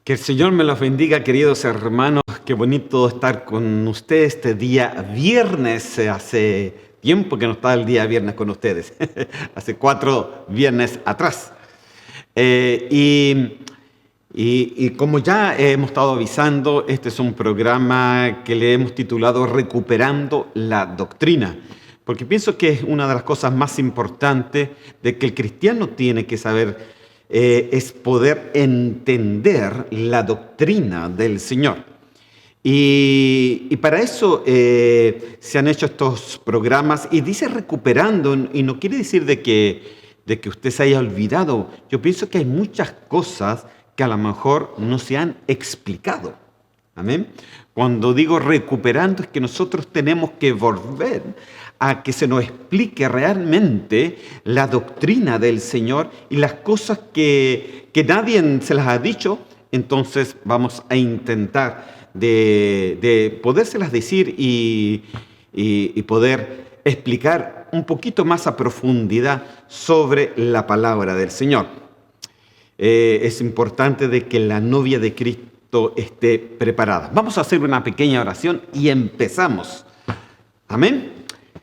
Que el Señor me los bendiga, queridos hermanos. Qué bonito estar con ustedes este día viernes. Hace tiempo que no estaba el día viernes con ustedes. Hace 4 viernes atrás. Y como ya hemos estado avisando, este es un programa que le hemos titulado Recuperando la Doctrina. Porque pienso que es una de las cosas más importantes de que el cristiano tiene que saber es poder entender la doctrina del Señor. Y para eso se han hecho estos programas, y dice recuperando, y no quiere decir de que usted se haya olvidado. Yo pienso que hay muchas cosas que a lo mejor no se han explicado. Amén. Cuando digo recuperando es que nosotros tenemos que volver a que se nos explique realmente la doctrina del Señor y las cosas que nadie se las ha dicho. Entonces vamos a intentar de podérselas decir y poder explicar un poquito más a profundidad sobre la palabra del Señor. Es importante de que la novia de Cristo esté preparada. Vamos a hacer una pequeña oración y empezamos. Amén.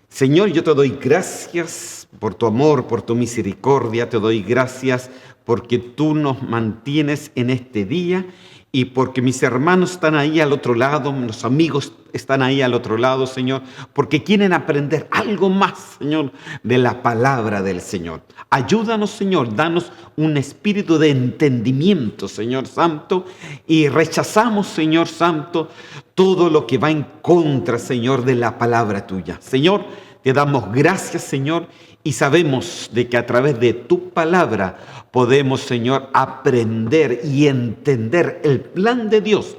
Señor, yo te doy gracias por tu amor, por tu misericordia. Te doy gracias porque tú nos mantienes en este día y porque mis hermanos están ahí al otro lado, los amigos están ahí al otro lado, Señor, porque quieren aprender algo más, Señor, de la palabra del Señor. Ayúdanos, Señor, danos un espíritu de entendimiento, Señor Santo, y rechazamos, Señor Santo, todo lo que va en contra, Señor, de la palabra tuya. Señor, te damos gracias, Señor, y sabemos de que a través de tu palabra podemos, Señor, aprender y entender el plan de Dios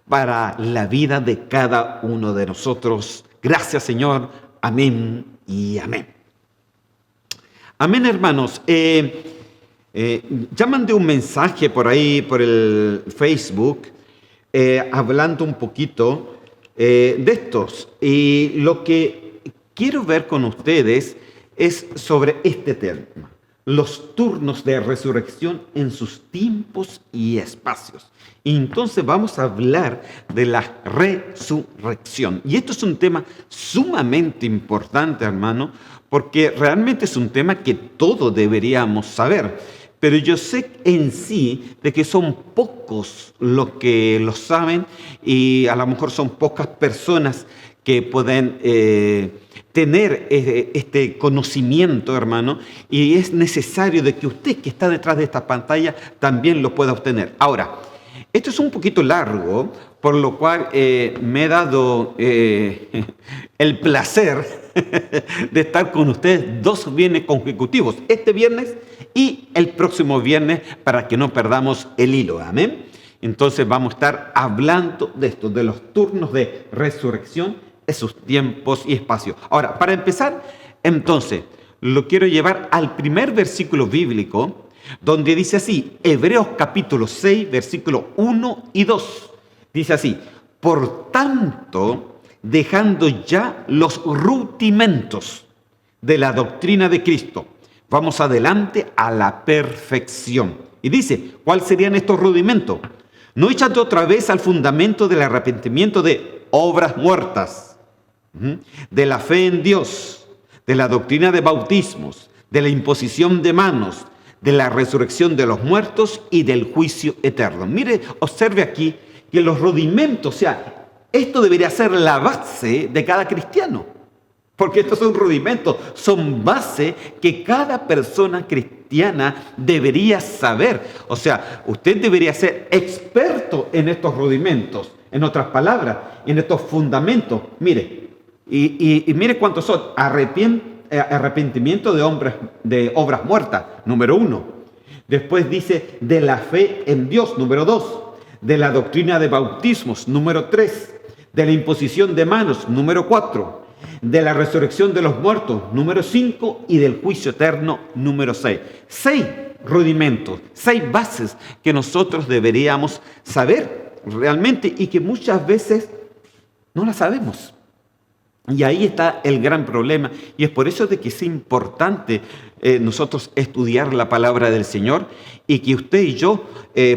para la vida de cada uno de nosotros. Gracias, Señor. Amén y amén. Amén, hermanos. Ya mandé un mensaje por ahí, por el Facebook, hablando un poquito de estos. Y lo que quiero ver con ustedes es sobre este tema: los turnos de resurrección en sus tiempos y espacios. Y entonces vamos a hablar de la resurrección. Y esto es un tema sumamente importante, hermano, porque realmente es un tema que todos deberíamos saber. Pero yo sé en sí de que son pocos los que lo saben, y a lo mejor son pocas personas que pueden tener este conocimiento, hermano, y es necesario de que usted que está detrás de esta pantalla también lo pueda obtener. Ahora, esto es un poquito largo, por lo cual me he dado el placer de estar con ustedes 2 viernes consecutivos, este viernes y el próximo viernes, para que no perdamos el hilo. Amén. Entonces vamos a estar hablando de esto, de los turnos de resurrección, esos tiempos y espacios. Ahora, para empezar, entonces, lo quiero llevar al primer versículo bíblico, donde dice así, Hebreos capítulo 6, versículo 1 y 2. Dice así: por tanto, dejando ya los rudimentos de la doctrina de Cristo, vamos adelante a la perfección. Y dice, ¿cuáles serían estos rudimentos? No echando otra vez al fundamento del arrepentimiento de obras muertas, de la fe en Dios, de la doctrina de bautismos, de la imposición de manos, de la resurrección de los muertos y del juicio eterno. Mire, observe aquí que los rudimentos, o sea, esto debería ser la base de cada cristiano, porque estos son rudimentos, son base que cada persona cristiana debería saber. O sea, usted debería ser experto en estos rudimentos, en otras palabras, en estos fundamentos. Mire, y mire cuántos son. Arrepentimiento de obras muertas, número 1. Después dice de la fe en Dios, número 2. De la doctrina de bautismos, número 3. De la imposición de manos, número 4. De la resurrección de los muertos, número 5. Y del juicio eterno, número 6. 6 rudimentos, 6 bases que nosotros deberíamos saber realmente y que muchas veces no las sabemos. Y ahí está el gran problema. Y es por eso de que es importante nosotros estudiar la palabra del Señor y que usted y yo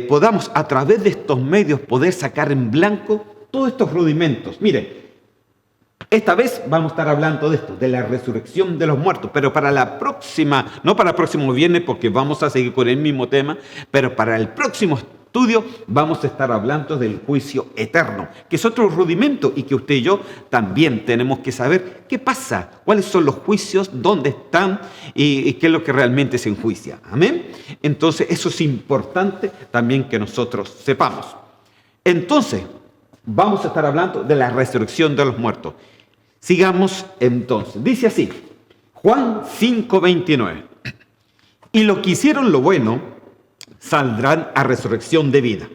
podamos a través de estos medios poder sacar en blanco todos estos rudimentos. Mire, esta vez vamos a estar hablando de esto, de la resurrección de los muertos, pero para la próxima, no para el próximo viernes porque vamos a seguir con el mismo tema, pero para el próximo estudio vamos a estar hablando del juicio eterno, que es otro rudimento y que usted y yo también tenemos que saber qué pasa, cuáles son los juicios, dónde están y qué es lo que realmente se enjuicia. Amén. Entonces eso es importante también que nosotros sepamos. Entonces vamos a estar hablando de la resurrección de los muertos. Sigamos entonces. Dice así, Juan 5:29. Y los que hicieron lo bueno saldrán a resurrección de vida.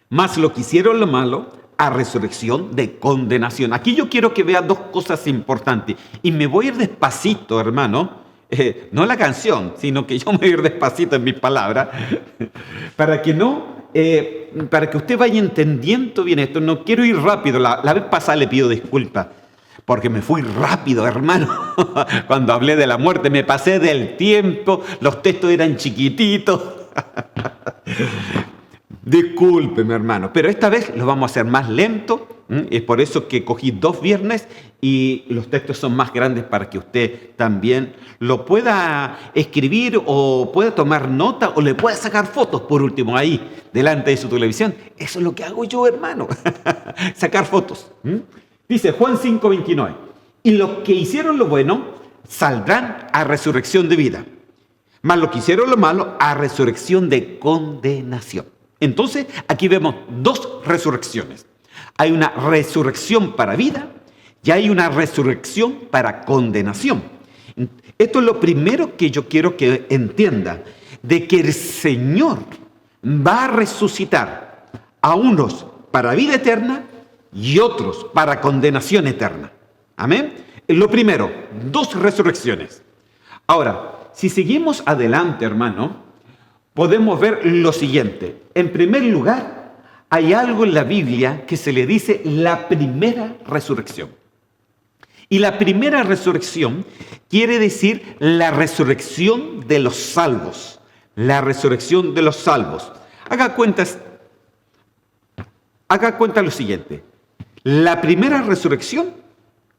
Mas los que hicieron lo malo a resurrección de condenación. Aquí yo quiero que vea dos cosas importantes. Y me voy a ir despacito, hermano. No la canción, sino que yo me voy a ir despacito en mis palabras. Para que usted vaya entendiendo bien esto. No quiero ir rápido. La vez pasada le pido disculpas. Porque me fui rápido, hermano. Cuando hablé de la muerte, me pasé del tiempo. Los textos eran chiquititos. Discúlpeme, hermano. Pero esta vez lo vamos a hacer más lento. Es por eso que cogí 2 viernes y los textos son más grandes para que usted también lo pueda escribir o pueda tomar nota o le pueda sacar fotos, por último, ahí, delante de su televisión. Eso es lo que hago yo, hermano. Sacar fotos. Dice Juan 5:29. Y los que hicieron lo bueno saldrán a resurrección de vida. Mas los que hicieron lo malo a resurrección de condenación. Entonces, aquí vemos 2 resurrecciones. Hay una resurrección para vida y hay una resurrección para condenación. Esto es lo primero que yo quiero que entienda, de que el Señor va a resucitar a unos para vida eterna y otros para condenación eterna. Amén. Lo primero, 2 resurrecciones. Ahora, si seguimos adelante, hermano, podemos ver lo siguiente. En primer lugar, hay algo en la Biblia que se le dice la primera resurrección. Y la primera resurrección quiere decir la resurrección de los salvos. La resurrección de los salvos. Haga cuenta lo siguiente. La primera resurrección,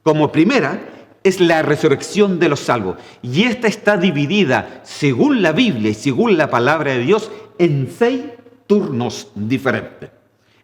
como primera, es la resurrección de los salvos. Y esta está dividida, según la Biblia y según la palabra de Dios, en 6 turnos diferentes.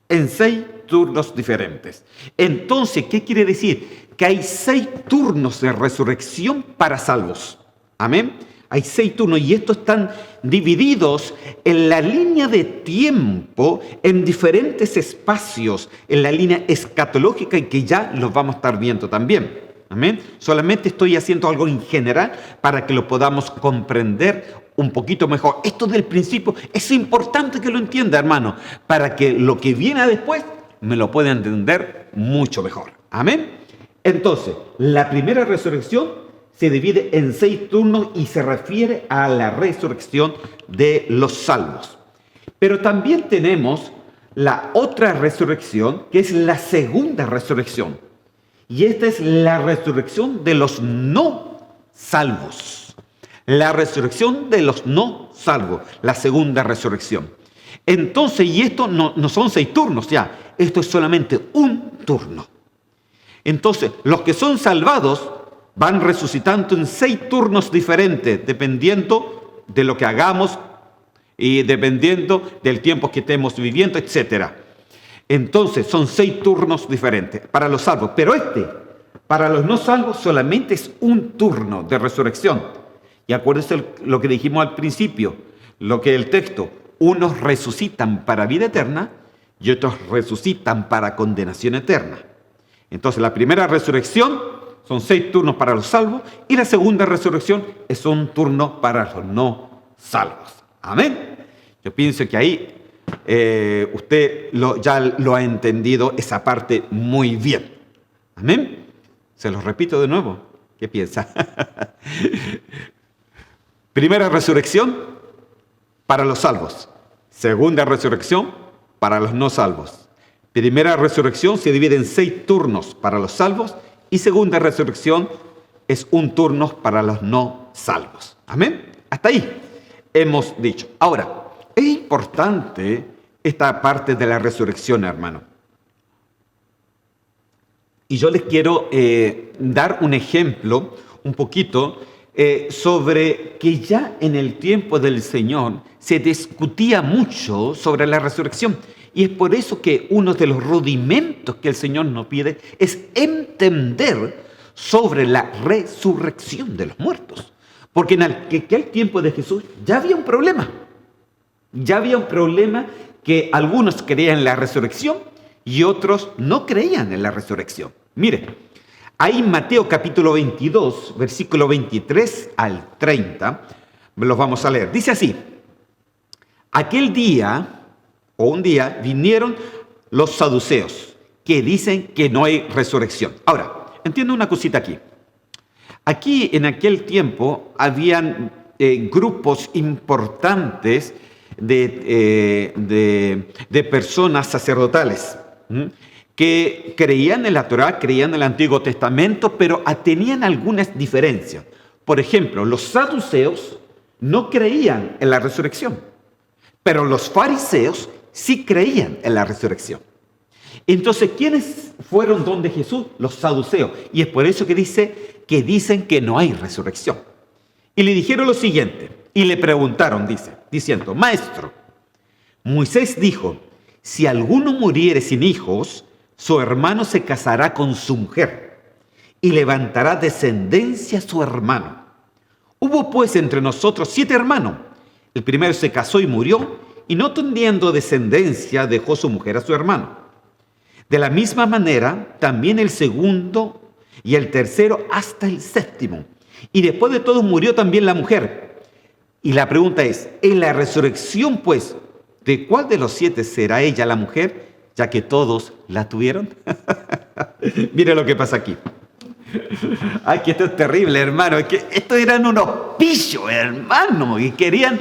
En 6 turnos diferentes. Entonces, ¿qué quiere decir? Que hay 6 turnos de resurrección para salvos. Amén. Hay 6 turnos y estos están divididos en la línea de tiempo, en diferentes espacios, en la línea escatológica y que ya los vamos a estar viendo también. Amén. Solamente estoy haciendo algo en general para que lo podamos comprender un poquito mejor. Esto del principio es importante que lo entienda, hermano, para que lo que viene después me lo pueda entender mucho mejor. Amén. Entonces, la primera resurrección se divide en 6 turnos y se refiere a la resurrección de los salvos. Pero también tenemos la otra resurrección, que es la segunda resurrección. Y esta es la resurrección de los no salvos. La resurrección de los no salvos, la segunda resurrección. Entonces, y esto no son 6 turnos ya, esto es solamente un turno. Entonces, los que son salvados van resucitando en 6 turnos diferentes, dependiendo de lo que hagamos y dependiendo del tiempo que estemos viviendo, etc. Entonces, son 6 turnos diferentes para los salvos. Pero para los no salvos, solamente es un turno de resurrección. Y acuérdense lo que dijimos al principio, lo que el texto, unos resucitan para vida eterna y otros resucitan para condenación eterna. Entonces, la primera resurrección son 6 turnos para los salvos y la segunda resurrección es un turno para los no salvos. Amén. Yo pienso que ahí usted ya lo ha entendido esa parte muy bien. Amén. Se lo repito de nuevo. ¿Qué piensa? Primera resurrección para los salvos. Segunda resurrección para los no salvos. Primera resurrección se divide en 6 turnos para los salvos y segunda resurrección es un turno para los no salvos. Amén. Hasta ahí hemos dicho. Ahora, es importante esta parte de la resurrección, hermano. Y yo les quiero dar un ejemplo, un poquito, sobre que ya en el tiempo del Señor se discutía mucho sobre la resurrección. Y es por eso que uno de los rudimentos que el Señor nos pide es entender sobre la resurrección de los muertos. Porque en aquel tiempo de Jesús ya había un problema. Ya había un problema que algunos creían en la resurrección y otros no creían en la resurrección. Mire, ahí en Mateo capítulo 22, versículo 23 al 30, los vamos a leer. Dice así: aquel día, o un día, vinieron los saduceos, que dicen que no hay resurrección. Ahora, entiendo una cosita aquí. Aquí, en aquel tiempo, habían grupos importantes de personas sacerdotales, que creían en la Torá, creían en el Antiguo Testamento, pero tenían algunas diferencias. Por ejemplo, los saduceos no creían en la resurrección, pero los fariseos sí creían en la resurrección. Entonces, ¿quiénes fueron donde Jesús? Los saduceos. Y es por eso que dicen que no hay resurrección. Y le dijeron lo siguiente, y le preguntaron, diciendo: Maestro, Moisés dijo, si alguno muriere sin hijos, su hermano se casará con su mujer y levantará descendencia a su hermano. Hubo pues entre nosotros 7 hermanos. El primero se casó y murió, y no teniendo descendencia dejó su mujer a su hermano. De la misma manera, también el segundo y el tercero hasta el 7º. Y después de todo murió también la mujer. Y la pregunta es, en la resurrección pues, ¿de cuál de los 7 será ella la mujer, ya que todos la tuvieron? Mire lo que pasa aquí. Ay, que esto es terrible, hermano. Es que estos eran unos pillos, hermano. Y querían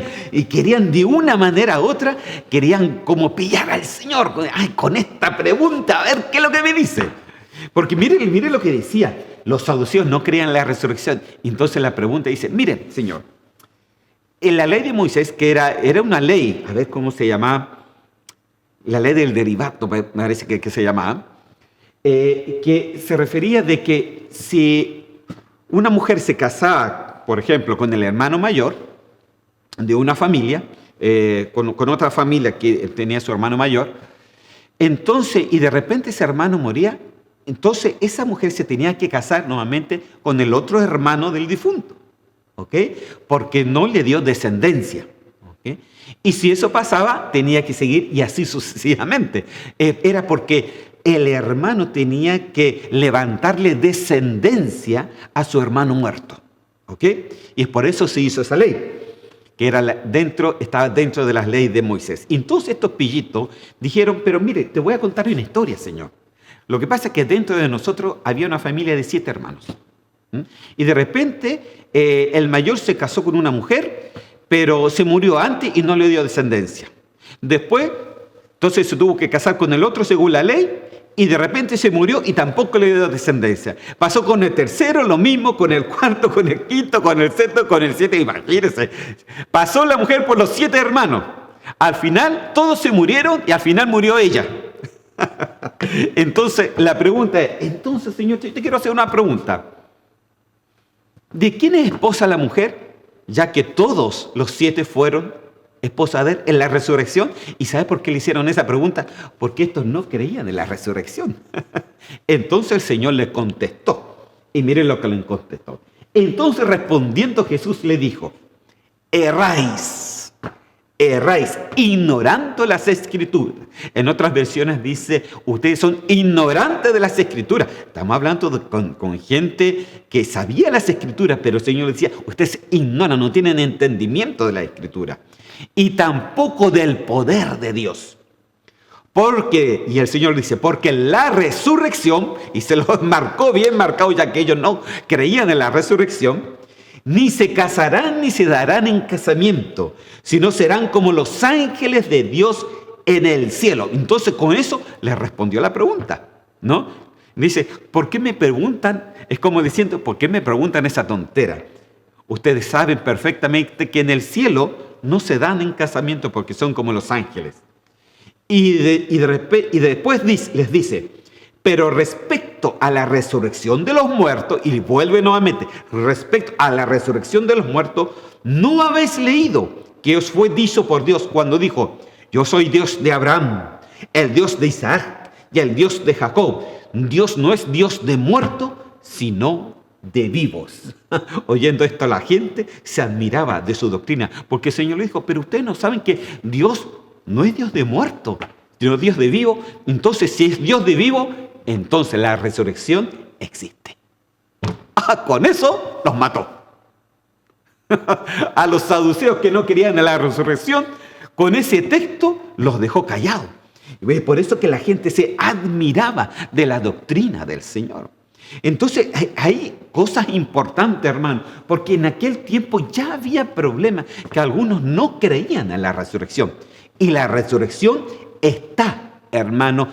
de una manera u otra, querían como pillar al Señor. Ay, con esta pregunta, a ver qué es lo que me dice. Porque mire lo que decía. Los saduceos no creían en la resurrección. Y entonces la pregunta dice: mire, Señor, en la ley de Moisés, que era una ley, a ver cómo se llamaba, la ley del derivato, me parece que se llamaba, que se refería de que si una mujer se casaba, por ejemplo, con el hermano mayor de una familia, con otra familia que tenía su hermano mayor, entonces, y de repente ese hermano moría, entonces esa mujer se tenía que casar nuevamente con el otro hermano del difunto, ¿ok? Porque no le dio descendencia, ¿ok? Y si eso pasaba, tenía que seguir y así sucesivamente. Era porque el hermano tenía que levantarle descendencia a su hermano muerto, ¿ok? Y por eso se hizo esa ley, que estaba dentro de las leyes de Moisés. Entonces estos pillitos dijeron: pero mire, te voy a contar una historia, Señor. Lo que pasa es que dentro de nosotros había una familia de 7 hermanos. Y de repente el mayor se casó con una mujer, pero se murió antes y no le dio descendencia. Después, entonces se tuvo que casar con el otro según la ley, y de repente se murió y tampoco le dio descendencia. Pasó con el tercero, lo mismo, con el cuarto, con el quinto, con el sexto, con el 7, imagínense. Pasó la mujer por los 7 hermanos. Al final todos se murieron y al final murió ella. Entonces la pregunta es: entonces, Señor, te quiero hacer una pregunta. ¿De quién es esposa la mujer? Ya que todos los 7 fueron esposa de él en la resurrección. ¿Y sabe por qué le hicieron esa pregunta? Porque estos no creían en la resurrección. Entonces el Señor les contestó. Y miren lo que le contestó. Entonces, respondiendo, Jesús le dijo: erráis, ignorando las Escrituras. En otras versiones dice: ustedes son ignorantes de las Escrituras. Estamos hablando con gente que sabía las Escrituras, pero el Señor decía: ustedes ignoran, no tienen entendimiento de la Escritura. Y tampoco del poder de Dios. Y el Señor dice: porque la resurrección, y se lo marcó bien marcado, ya que ellos no creían en la resurrección, ni se casarán ni se darán en casamiento, sino serán como los ángeles de Dios en el cielo. Entonces con eso le respondió la pregunta, ¿no? Dice, ¿por qué me preguntan? Es como diciendo, ¿por qué me preguntan esa tontera? Ustedes saben perfectamente que en el cielo no se dan en casamiento porque son como los ángeles. Y después les dice, pero respecto a la resurrección de los muertos, y vuelve nuevamente, respecto a la resurrección de los muertos, ¿no habéis leído que os fue dicho por Dios cuando dijo, yo soy Dios de Abraham, el Dios de Isaac y el Dios de Jacob? Dios no es Dios de muertos, sino de vivos. Oyendo esto, la gente se admiraba de su doctrina, porque el Señor le dijo, pero ustedes no saben que Dios no es Dios de muertos, sino Dios de vivo. Entonces, si es Dios de vivo, entonces la resurrección existe. Con eso los mató. A los saduceos que no querían la resurrección, con ese texto los dejó callados. Y por eso que la gente se admiraba de la doctrina del Señor. Entonces hay cosas importantes, hermano, porque en aquel tiempo ya había problemas que algunos no creían en la resurrección. Y la resurrección está, hermano,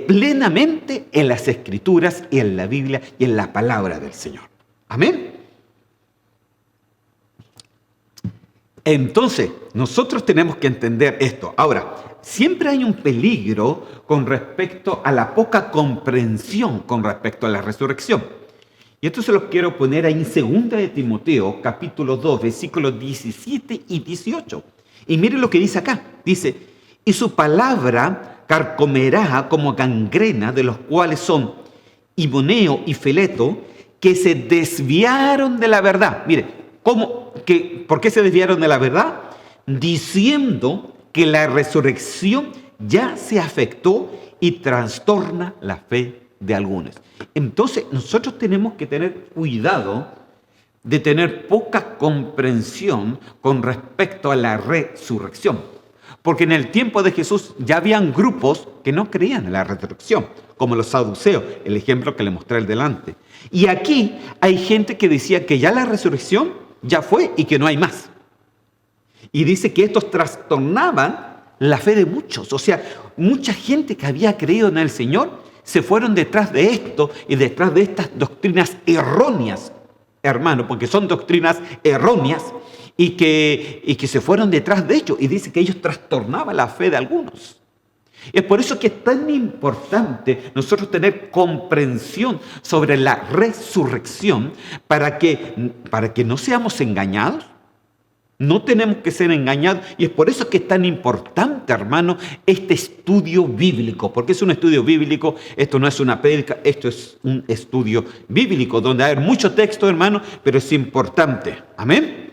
plenamente en las Escrituras y en la Biblia y en la palabra del Señor. Amén. Entonces, nosotros tenemos que entender esto. Ahora, siempre hay un peligro con respecto a la poca comprensión con respecto a la resurrección. Y esto se lo quiero poner ahí en 2 de Timoteo, capítulo 2, versículos 17 y 18. Y mire lo que dice acá. Dice, y su palabra carcomerá como gangrena, de los cuales son Himeneo y Fileto, que se desviaron de la verdad. Mire, ¿por qué se desviaron de la verdad? Diciendo que la resurrección ya se afectó y trastorna la fe de algunos. Entonces, nosotros tenemos que tener cuidado de tener poca comprensión con respecto a la resurrección. Porque en el tiempo de Jesús ya habían grupos que no creían en la resurrección, como los saduceos, el ejemplo que le mostré al delante. Y aquí hay gente que decía que ya la resurrección ya fue y que no hay más. Y dice que estos trastornaban la fe de muchos. O sea, mucha gente que había creído en el Señor se fueron detrás de esto y detrás de estas doctrinas erróneas, hermano, porque son doctrinas erróneas y que se fueron detrás de ellos. Y dice que ellos trastornaban la fe de algunos. Es por eso que es tan importante nosotros tener comprensión sobre la resurrección para que no seamos engañados. No tenemos que ser engañados y es por eso que es tan importante, hermano, este estudio bíblico, porque es un estudio bíblico, esto no es una prédica, esto es un estudio bíblico, donde hay mucho texto, hermano, pero es importante. Amén.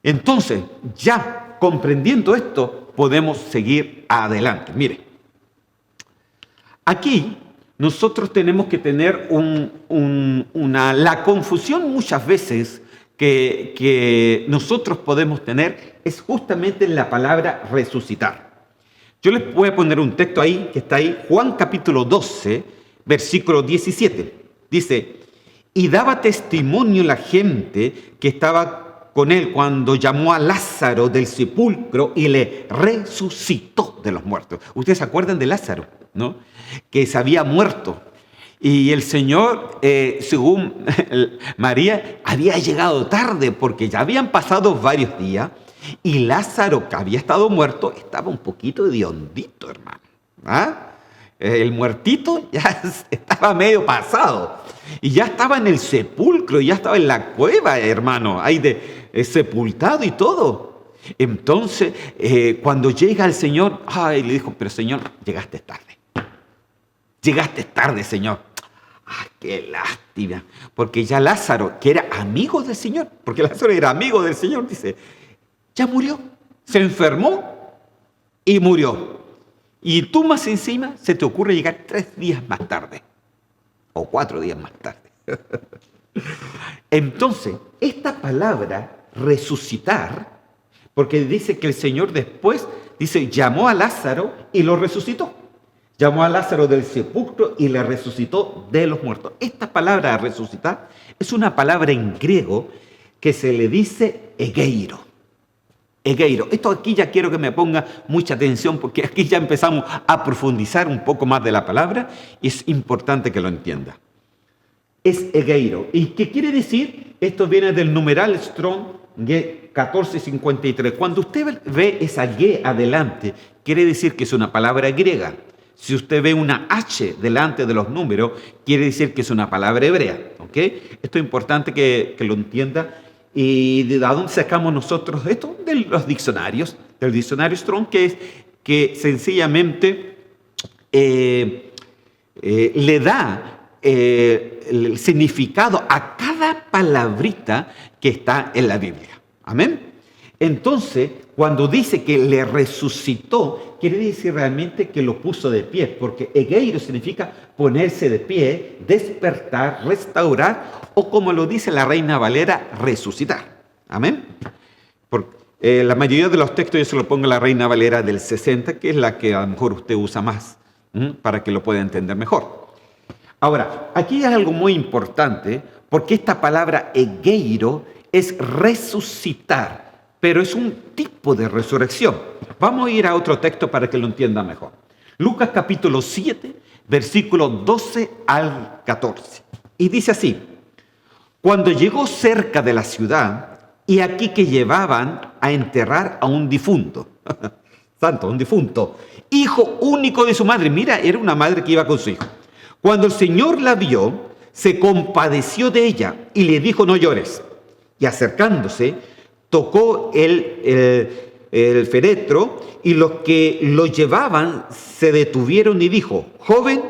Entonces, ya comprendiendo esto, podemos seguir adelante. Mire, aquí nosotros tenemos que tener la confusión muchas veces que nosotros podemos tener es justamente en la palabra resucitar. Yo les voy a poner un texto ahí, que está ahí, Juan capítulo 12, versículo 17. Dice, y daba testimonio la gente que estaba con él cuando llamó a Lázaro del sepulcro y le resucitó de los muertos. Ustedes se acuerdan de Lázaro, ¿no? Que se había muerto. Y el Señor, según María, había llegado tarde porque ya habían pasado varios días y Lázaro, que había estado muerto, estaba un poquito hediondito, hermano. ¿Ah? El muertito ya estaba medio pasado y ya estaba en el sepulcro, ya estaba en la cueva, hermano, ahí sepultado y todo. Entonces, cuando llega el Señor, le dijo, pero Señor, llegaste tarde. Llegaste tarde, Señor. Qué lástima, porque ya Lázaro, que era amigo del Señor, porque Lázaro era amigo del Señor, dice, ya murió, se enfermó y murió. Y tú más encima se te ocurre llegar 3 días más tarde, o 4 días más tarde. Entonces, esta palabra resucitar, porque dice que el Señor después, dice, llamó a Lázaro y lo resucitó. Llamó a Lázaro del sepulcro y le resucitó de los muertos. Esta palabra resucitar es una palabra en griego que se le dice egeiro. Egeiro. Esto aquí ya quiero que me ponga mucha atención porque aquí ya empezamos a profundizar un poco más de la palabra y es importante que lo entienda. Es egeiro. ¿Y qué quiere decir? Esto viene del numeral Strong 1453. Cuando usted ve esa Y adelante, quiere decir que es una palabra griega. Si usted ve una H delante de los números, quiere decir que es una palabra hebrea. ¿Ok? Esto es importante que lo entienda. ¿Y de dónde sacamos nosotros esto? De los diccionarios, del diccionario Strong, que sencillamente le da el significado a cada palabrita que está en la Biblia. Amén. Entonces, cuando dice que le resucitó, quiere decir realmente que lo puso de pie, porque egeiro significa ponerse de pie, despertar, restaurar, o como lo dice la Reina Valera, resucitar. Amén. La mayoría de los textos yo se lo pongo a la Reina Valera del 60, que es la que a lo mejor usted usa más, para que lo pueda entender mejor. Ahora, aquí hay algo muy importante, porque esta palabra egeiro es resucitar, pero es un tipo de resurrección. Vamos a ir a otro texto para que lo entienda mejor. Lucas capítulo 7, versículos 12 al 14. Y dice así: cuando llegó cerca de la ciudad, y aquí que llevaban a enterrar a un difunto, santo, un difunto, hijo único de su madre. Mira, era una madre que iba con su hijo. Cuando el Señor la vio, se compadeció de ella y le dijo: no llores. Y acercándose, tocó el féretro, y los que lo llevaban se detuvieron y dijo: joven,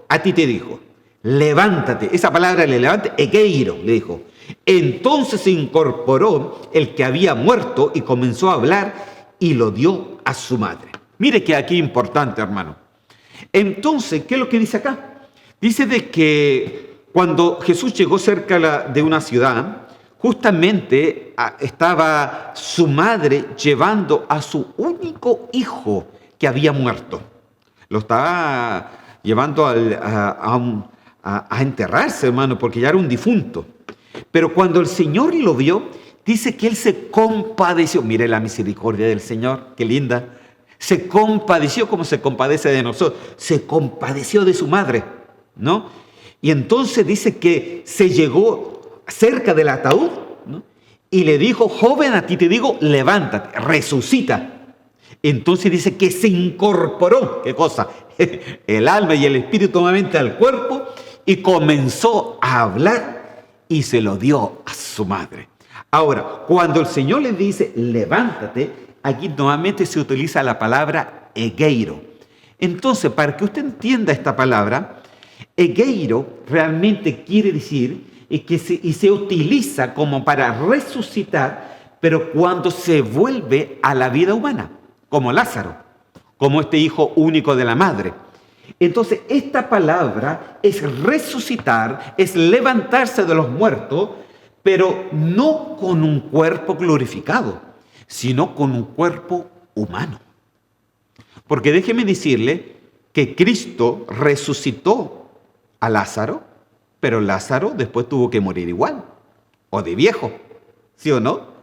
a ti te dijo, levántate. Esa palabra, le levante, egeiro, le dijo. Entonces se incorporó el que había muerto y comenzó a hablar y lo dio a su madre. Mire que aquí es importante, hermano. Entonces, ¿qué es lo que dice acá? Dice de que cuando Jesús llegó cerca de una ciudad, justamente estaba su madre llevando a su único hijo que había muerto. Lo estaba llevando a enterrarse, hermano, porque ya era un difunto. Pero cuando el Señor lo vio, dice que Él se compadeció. Mire la misericordia del Señor, qué linda. Se compadeció como se compadece de nosotros. Se compadeció de su madre, ¿no? Y entonces dice que se llegó cerca del ataúd, ¿no? Y le dijo: joven, a ti te digo, levántate, resucita. Entonces dice que se incorporó, ¿qué cosa? El alma y el espíritu nuevamente al cuerpo, y comenzó a hablar y se lo dio a su madre. Ahora, cuando el Señor le dice levántate, aquí nuevamente se utiliza la palabra egeiro. Entonces, para que usted entienda esta palabra, egeiro realmente quiere decir y se utiliza como para resucitar, pero cuando se vuelve a la vida humana, como Lázaro, como este hijo único de la madre. Entonces, esta palabra es resucitar, es levantarse de los muertos, pero no con un cuerpo glorificado, sino con un cuerpo humano. Porque déjeme decirle que Cristo resucitó a Lázaro, pero Lázaro después tuvo que morir igual, o de viejo, ¿sí o no?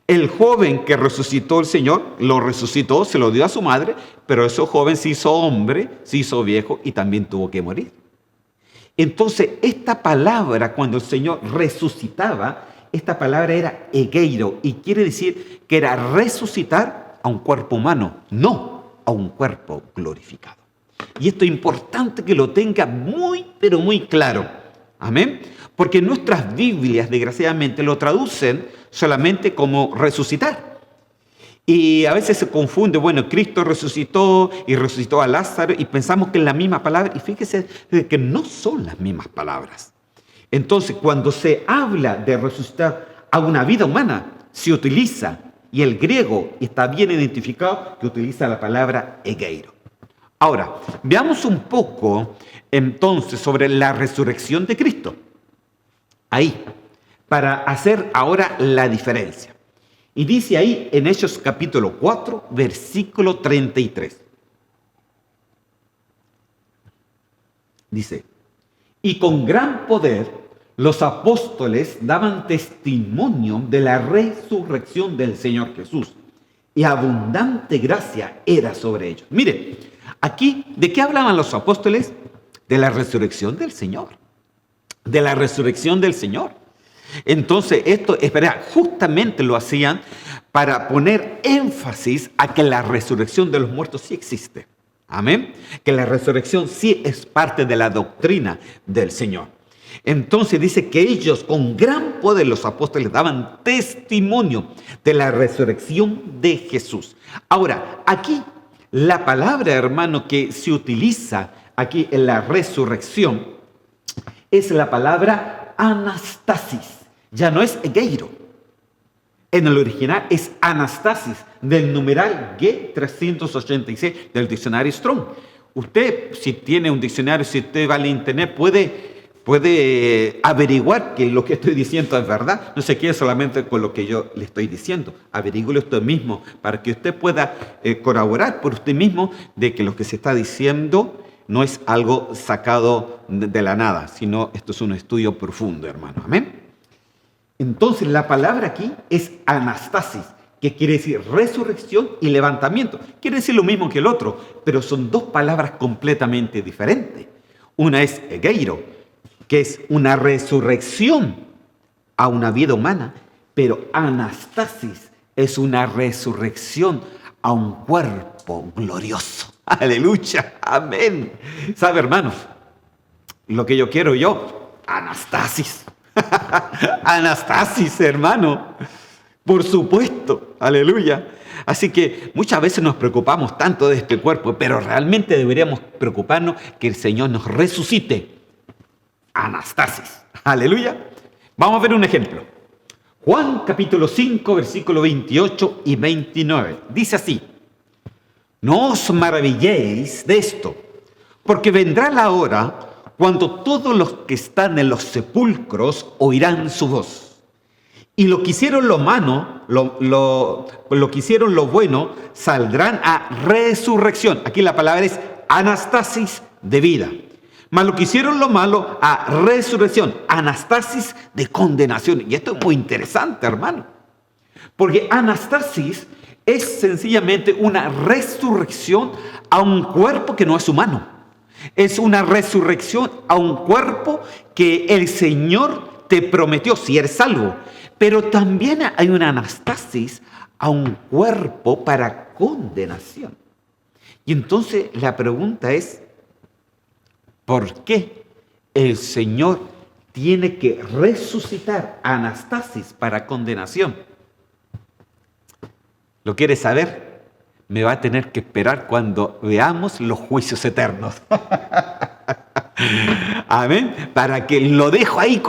El joven que resucitó el Señor, lo resucitó, se lo dio a su madre, pero ese joven se hizo hombre, se hizo viejo y también tuvo que morir. Entonces, esta palabra, cuando el Señor resucitaba, esta palabra era egeiro, y quiere decir que era resucitar a un cuerpo humano, no a un cuerpo glorificado. Y esto es importante que lo tenga muy, pero muy claro. Amén. Porque nuestras Biblias, desgraciadamente, lo traducen solamente como resucitar. Y a veces se confunde, bueno, Cristo resucitó y resucitó a Lázaro, y pensamos que es la misma palabra, y fíjese que no son las mismas palabras. Entonces, cuando se habla de resucitar a una vida humana, se utiliza, y el griego está bien identificado, que utiliza la palabra egeiro. Ahora, veamos un poco entonces sobre la resurrección de Cristo. Ahí, para hacer ahora la diferencia. Y dice ahí en Hechos capítulo 4, versículo 33. Dice: y con gran poder los apóstoles daban testimonio de la resurrección del Señor Jesús, y abundante gracia era sobre ellos. Mire, aquí, ¿de qué hablaban los apóstoles? De la resurrección del Señor. De la resurrección del Señor. Entonces, esto, justamente lo hacían para poner énfasis a que la resurrección de los muertos sí existe. Amén. Que la resurrección sí es parte de la doctrina del Señor. Entonces dice que ellos con gran poder, los apóstoles, daban testimonio de la resurrección de Jesús. Ahora, aquí la palabra, hermano, que se utiliza aquí en la resurrección es la palabra anastasis. Ya no es egeiro. En el original es anastasis, del numeral G386 del diccionario Strong. Usted, si tiene un diccionario, si usted va al internet, puede averiguar que lo que estoy diciendo es verdad. No se quede solamente con lo que yo le estoy diciendo. Averígüelo usted mismo para que usted pueda corroborar por usted mismo de que lo que se está diciendo no es algo sacado de la nada, sino esto es un estudio profundo, hermano. Amén. Entonces la palabra aquí es anastasis, que quiere decir resurrección y levantamiento. Quiere decir lo mismo que el otro, pero son dos palabras completamente diferentes. Una es egeiro, que es una resurrección a una vida humana, pero anastasis es una resurrección a un cuerpo glorioso. Aleluya, amén. ¿Sabe, hermanos? Lo que yo quiero anastasis. Anastasis, hermano. Por supuesto, aleluya. Así que muchas veces nos preocupamos tanto de este cuerpo, pero realmente deberíamos preocuparnos que el Señor nos resucite. Anastasis, aleluya. Vamos a ver un ejemplo. Juan capítulo 5, versículo 28 y 29. Dice así: no os maravilléis de esto, porque vendrá la hora cuando todos los que están en los sepulcros oirán su voz. Y lo que hicieron lo malo, lo que hicieron lo bueno, saldrán a resurrección. Aquí la palabra es anastasis de vida. Mas lo que hicieron lo malo, a resurrección, anastasis de condenación. Y esto es muy interesante, hermano. Porque anastasis es sencillamente una resurrección a un cuerpo que no es humano. Es una resurrección a un cuerpo que el Señor te prometió si eres salvo. Pero también hay una anastasis a un cuerpo para condenación. Y entonces la pregunta es, ¿por qué el Señor tiene que resucitar anastasis para condenación? ¿Lo quiere saber? Me va a tener que esperar cuando veamos los juicios eternos. Amén. Para que lo dejo ahí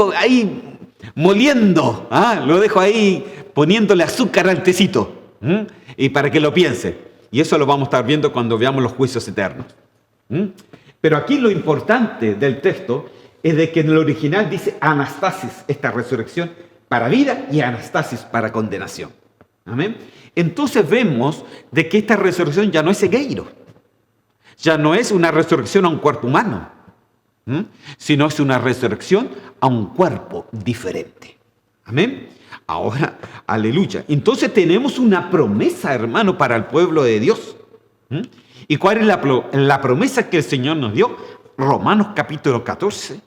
moliendo. Lo dejo ahí poniéndole azúcar al tecito. Y para que lo piense. Y eso lo vamos a estar viendo cuando veamos los juicios eternos. Pero aquí lo importante del texto es de que en el original dice anastasis, esta resurrección para vida, y anastasis para condenación. Amén. Entonces vemos de que esta resurrección ya no es egeiro, ya no es una resurrección a un cuerpo humano, sino es una resurrección a un cuerpo diferente. Amén. Ahora, aleluya. Entonces tenemos una promesa, hermano, para el pueblo de Dios. ¿Y cuál es la promesa que el Señor nos dio? Romanos capítulo 14.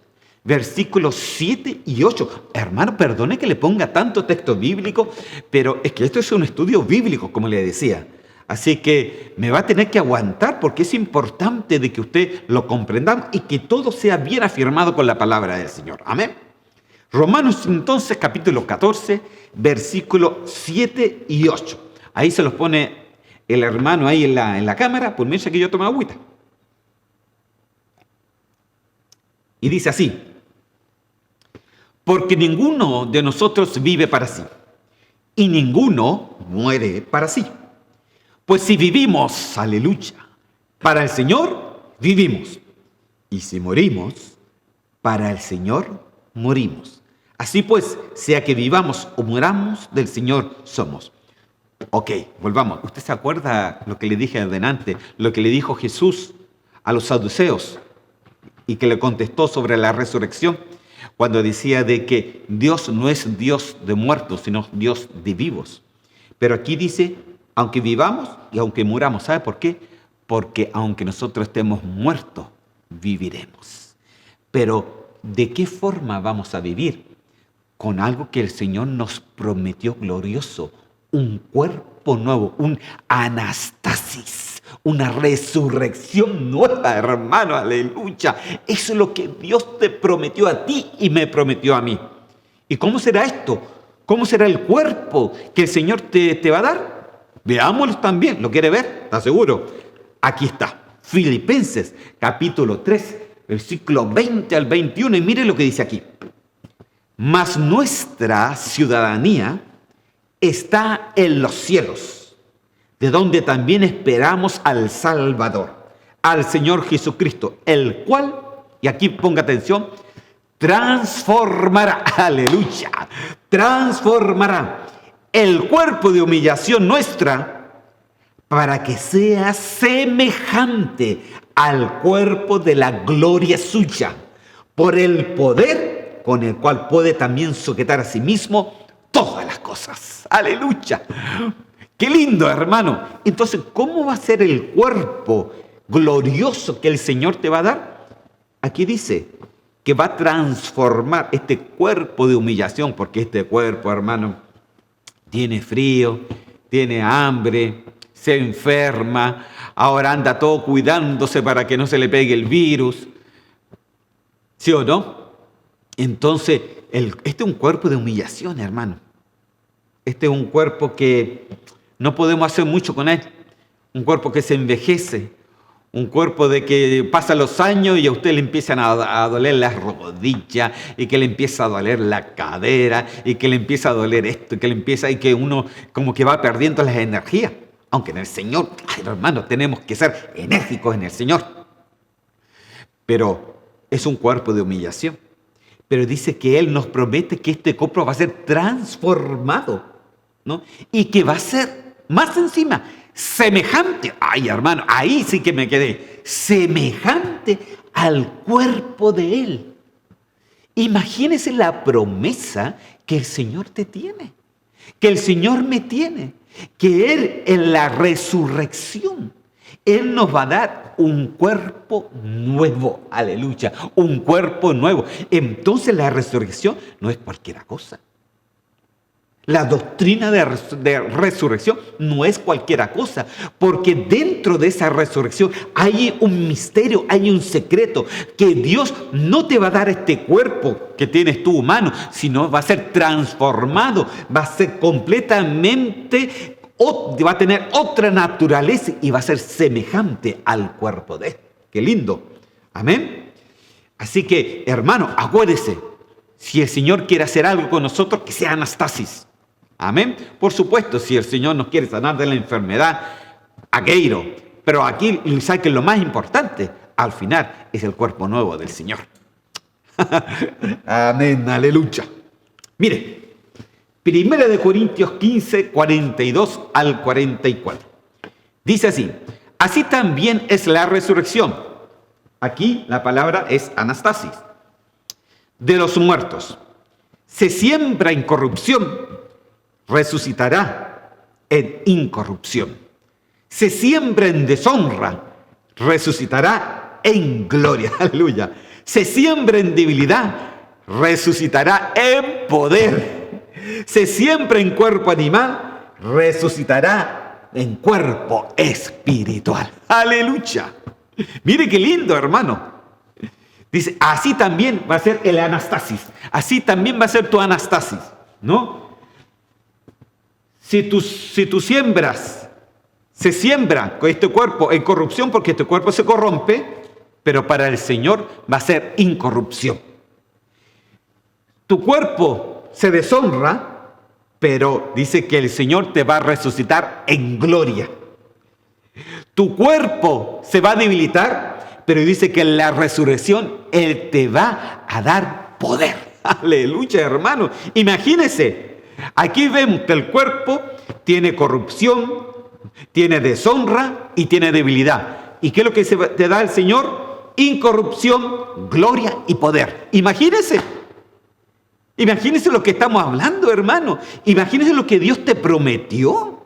Versículos 7 y 8. Hermano, perdone que le ponga tanto texto bíblico, pero es que esto es un estudio bíblico, como le decía. Así que me va a tener que aguantar porque es importante de que usted lo comprenda y que todo sea bien afirmado con la palabra del Señor. Amén. Romanos entonces capítulo 14, versículos 7 y 8. Ahí se los pone el hermano ahí en la cámara, por mientras que yo tomo agüita. Y dice así: porque ninguno de nosotros vive para sí, y ninguno muere para sí. Pues si vivimos, aleluya, para el Señor, vivimos. Y si morimos, para el Señor, morimos. Así pues, sea que vivamos o muramos, del Señor somos. Ok, volvamos. ¿Usted se acuerda lo que le dije adelante? Lo que le dijo Jesús a los saduceos y que le contestó sobre la resurrección, cuando decía de que Dios no es Dios de muertos, sino Dios de vivos. Pero aquí dice, aunque vivamos y aunque muramos. ¿Sabe por qué? Porque aunque nosotros estemos muertos, viviremos. Pero, ¿de qué forma vamos a vivir? Con algo que el Señor nos prometió glorioso, un cuerpo nuevo, un anastasis, una resurrección nueva, hermano, aleluya. Eso es lo que Dios te prometió a ti y me prometió a mí. ¿Y cómo será esto? ¿Cómo será el cuerpo que el Señor te va a dar? Veámoslo también. ¿Lo quiere ver? ¿Está seguro? Aquí está. Filipenses, capítulo 3, versículo 20 al 21. Y mire lo que dice aquí. Mas nuestra ciudadanía está en los cielos, de donde también esperamos al Salvador, al Señor Jesucristo, el cual, y aquí ponga atención, transformará, aleluya, transformará el cuerpo de humillación nuestra para que sea semejante al cuerpo de la gloria suya, por el poder con el cual puede también sujetar a sí mismo todas las cosas. ¡Aleluya! ¡Qué lindo, hermano! Entonces, ¿cómo va a ser el cuerpo glorioso que el Señor te va a dar? Aquí dice que va a transformar este cuerpo de humillación, porque este cuerpo, hermano, tiene frío, tiene hambre, se enferma, ahora anda todo cuidándose para que no se le pegue el virus. ¿Sí o no? Entonces, este es un cuerpo de humillación, hermano. Este es un cuerpo que no podemos hacer mucho con él. Un cuerpo que se envejece. Un cuerpo de que pasan los años y a usted le empiezan a doler las rodillas y que le empieza a doler la cadera y que le empieza a doler esto y que uno como que va perdiendo las energías. Aunque en el Señor, ay, hermano, tenemos que ser enérgicos en el Señor. Pero es un cuerpo de humillación. Pero dice que Él nos promete que este cuerpo va a ser transformado, ¿no? Y que va a ser, más encima, semejante. Ay, hermano, ahí sí que me quedé. Semejante al cuerpo de Él. Imagínese la promesa que el Señor te tiene, que el Señor me tiene, que Él en la resurrección, Él nos va a dar un cuerpo nuevo, aleluya, un cuerpo nuevo. Entonces la resurrección no es cualquier cosa. La doctrina de resurrección no es cualquier cosa, porque dentro de esa resurrección hay un misterio, hay un secreto, que Dios no te va a dar este cuerpo que tienes tú humano, sino va a ser transformado, va a ser completamente, va a tener otra naturaleza y va a ser semejante al cuerpo de Él. ¡Qué lindo! Amén. Así que, hermano, acuérdese, si el Señor quiere hacer algo con nosotros, que sea anastasis. Amén. Por supuesto, si el Señor nos quiere sanar de la enfermedad, aqueiro. Pero aquí, ¿sabe que lo más importante? Al final, es el cuerpo nuevo del Señor. Amén, aleluya. Mire, 1 Corintios 15, 42 al 44. Dice así, así también es la resurrección. Aquí la palabra es anastasis. De los muertos. Se siembra en corrupción, resucitará en incorrupción. Se siembra en deshonra, resucitará en gloria. Aleluya. Se siembra en debilidad, resucitará en poder. Se siembra en cuerpo animal, resucitará en cuerpo espiritual. Aleluya. Mire qué lindo, hermano. Dice, así también va a ser el anastasis. Así también va a ser tu anastasis, ¿no? Si tú siembras, se siembra con este cuerpo en corrupción porque este cuerpo se corrompe, pero para el Señor va a ser incorrupción. Tu cuerpo se deshonra, pero dice que el Señor te va a resucitar en gloria. Tu cuerpo se va a debilitar, pero dice que en la resurrección Él te va a dar poder. Aleluya, hermano. Imagínese. Aquí vemos que el cuerpo tiene corrupción, tiene deshonra y tiene debilidad. ¿Y qué es lo que te da el Señor? Incorrupción, gloria y poder. Imagínese. Imagínese lo que estamos hablando, hermano. Imagínese lo que Dios te prometió.